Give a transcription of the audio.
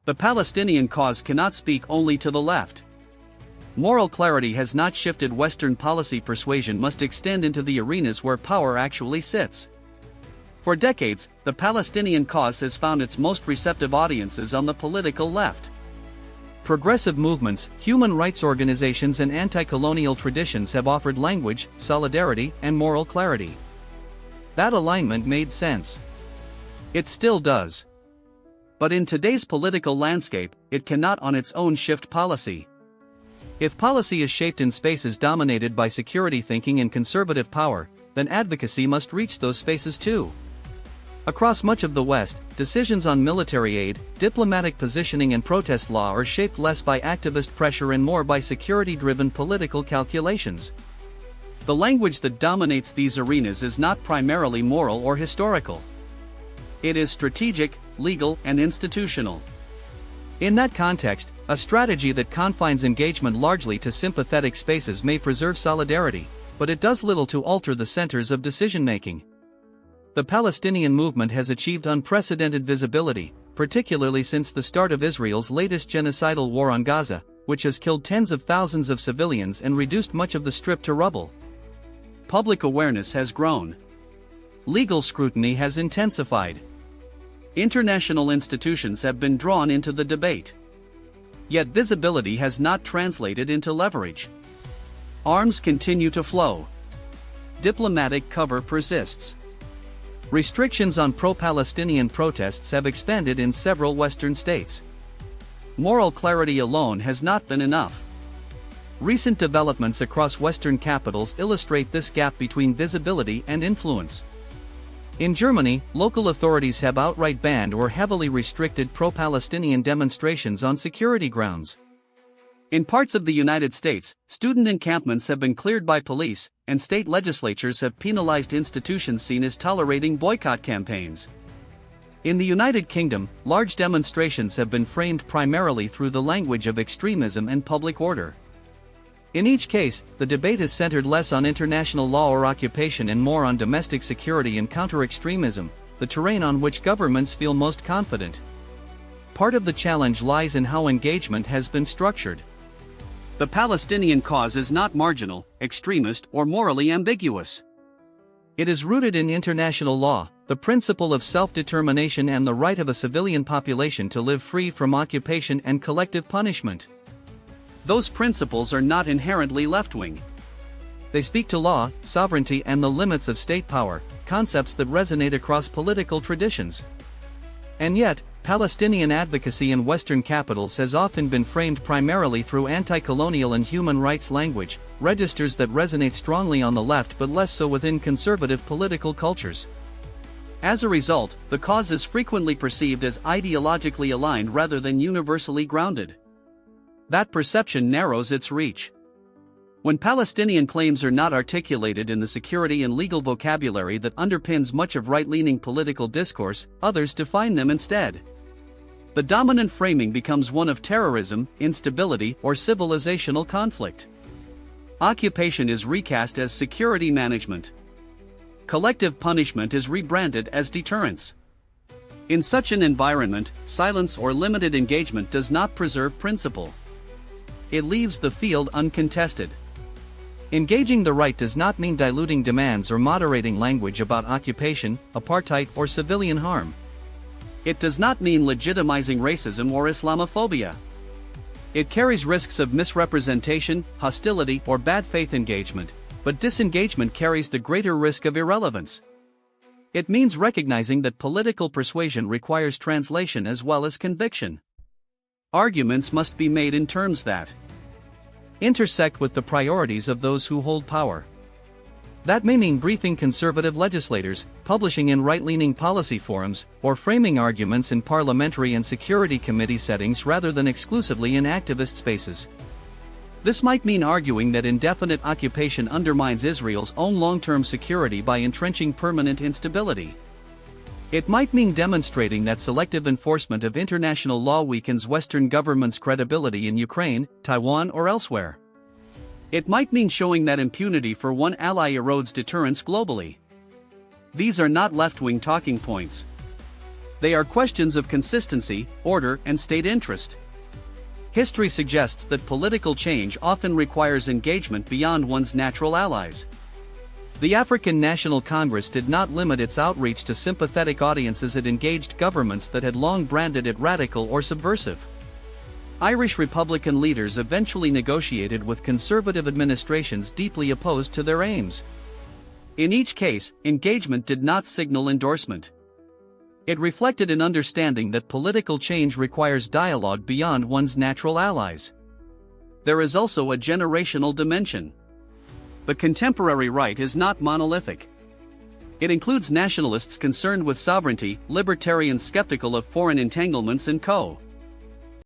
The Palestinian cause cannot speak only to the left. Moral clarity has not shifted. Western policy persuasion must extend into the arenas where power actually sits. For decades, the Palestinian cause has found its most receptive audiences on the political left. Progressive movements, human rights organizations and anti-colonial traditions have offered language, solidarity, and moral clarity. That alignment made sense. It still does. But in today's political landscape, it cannot on its own shift policy. If policy is shaped in spaces dominated by security thinking and conservative power, then advocacy must reach those spaces too. Across much of the West, decisions on military aid, diplomatic positioning and protest law are shaped less by activist pressure and more by security-driven political calculations. The language that dominates these arenas is not primarily moral or historical. It is strategic, legal, and institutional. In that context, a strategy that confines engagement largely to sympathetic spaces may preserve solidarity, but it does little to alter the centers of decision-making. The Palestinian movement has achieved unprecedented visibility, particularly since the start of Israel's latest genocidal war on Gaza, which has killed tens of thousands of civilians and reduced much of the Strip to rubble. Public awareness has grown. Legal scrutiny has intensified. International institutions have been drawn into the debate. Yet visibility has not translated into leverage. Arms continue to flow. Diplomatic cover persists. Restrictions on pro-Palestinian protests have expanded in several Western states. Moral clarity alone has not been enough. Recent developments across Western capitals illustrate this gap between visibility and influence. In Germany, local authorities have outright banned or heavily restricted pro-Palestinian demonstrations on security grounds. In parts of the United States, student encampments have been cleared by police, and state legislatures have penalized institutions seen as tolerating boycott campaigns. In the United Kingdom, large demonstrations have been framed primarily through the language of extremism and public order. In each case, the debate is centered less on international law or occupation and more on domestic security and counter-extremism, the terrain on which governments feel most confident. Part of the challenge lies in how engagement has been structured. The Palestinian cause is not marginal, extremist, or morally ambiguous. It is rooted in international law, the principle of self-determination and the right of a civilian population to live free from occupation and collective punishment. Those principles are not inherently left-wing. They speak to law, sovereignty and the limits of state power, concepts that resonate across political traditions. And yet, Palestinian advocacy in Western capitals has often been framed primarily through anti-colonial and human rights language, registers that resonate strongly on the left but less so within conservative political cultures. As a result, the cause is frequently perceived as ideologically aligned rather than universally grounded. That perception narrows its reach. When Palestinian claims are not articulated in the security and legal vocabulary that underpins much of right-leaning political discourse, others define them instead. The dominant framing becomes one of terrorism, instability, or civilisational conflict. Occupation is recast as security management. Collective punishment is rebranded as deterrence. In such an environment, silence or limited engagement does not preserve principle. It leaves the field uncontested. Engaging the right does not mean diluting demands or moderating language about occupation, apartheid, or civilian harm. It does not mean legitimizing racism or Islamophobia. It carries risks of misrepresentation, hostility, or bad faith engagement, but disengagement carries the greater risk of irrelevance. It means recognizing that political persuasion requires translation as well as conviction. Arguments must be made in terms that intersect with the priorities of those who hold power. That may mean briefing conservative legislators, publishing in right-leaning policy forums, or framing arguments in parliamentary and security committee settings rather than exclusively in activist spaces. This might mean arguing that indefinite occupation undermines Israel's own long-term security by entrenching permanent instability. It might mean demonstrating that selective enforcement of international law weakens Western governments' credibility in Ukraine, Taiwan, or elsewhere. It might mean showing that impunity for one ally erodes deterrence globally. These are not left-wing talking points. They are questions of consistency, order, and state interest. History suggests that political change often requires engagement beyond one's natural allies. The African National Congress did not limit its outreach to sympathetic audiences. It engaged governments that had long branded it radical or subversive. Irish Republican leaders eventually negotiated with conservative administrations deeply opposed to their aims. In each case, engagement did not signal endorsement. It reflected an understanding that political change requires dialogue beyond one's natural allies. There is also a generational dimension. The contemporary right is not monolithic. It includes nationalists concerned with sovereignty, libertarians skeptical of foreign entanglements, and co.